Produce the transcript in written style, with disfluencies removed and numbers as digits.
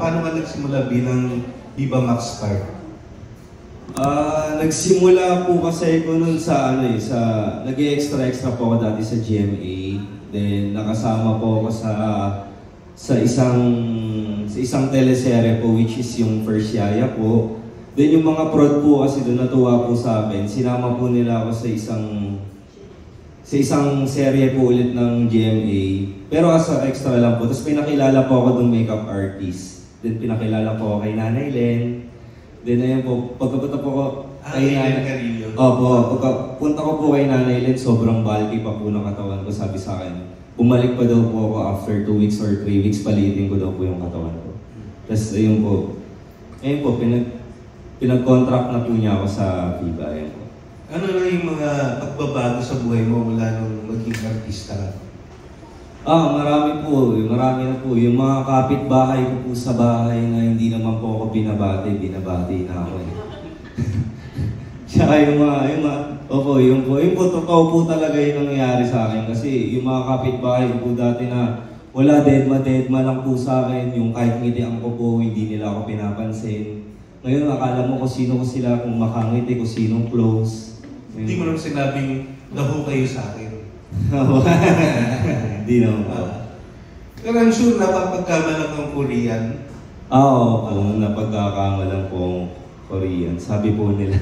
paano ka nagsimula bilang Viva Max Star? Nagsimula po kasi ko nun sa nag-extra po ako dati sa GMA. Then nakasama po ako sa isang teleserye po, which is yung First Yaya po. Then yung mga prod po kasi doon natuwa po sa akin. Sinama po nila ako sa isang serye po ulit ng GMA. Pero as a extra lang po. Tapos pinakilala po ako ng makeup artist. Then pinakilala po ako kay Nanay Len. Then ayun po, pagkapunta po ko kay Nanay Carillo. Opo, pagkapunta ko po kay Nanay Len, sobrang bulky pa po ng katawan ko, sabi sa akin. Bumalik pa daw po ako after 2 weeks or 3 weeks, palitin ko daw po yung katawan ko. Tapos ayun po, pinag-contract na po niya ako sa Viva. Ayun po. Ano na yung mga pagbabago sa buhay mo mula nung maging artista ka? Marami na po. Yung mga kapitbahay ko po sa bahay na hindi naman po ako binabati na ako eh. Tsaka yung totoo po talaga yung nangyayari sa akin kasi yung mga kapitbahay ko po dati na wala deadma lang po sa akin, yung kahit ngitian ko po, hindi nila ako pinapansin. Ngayon, akala mo kung sino ko sila, kung makangiti, kung sinong close. Hindi mo naman sinabing daho kayo sa akin. Hindi naman po. Pero I'm sure napapagkamalang ng Korean. Oo, napagkakamalang po Korean. Sabi po nila.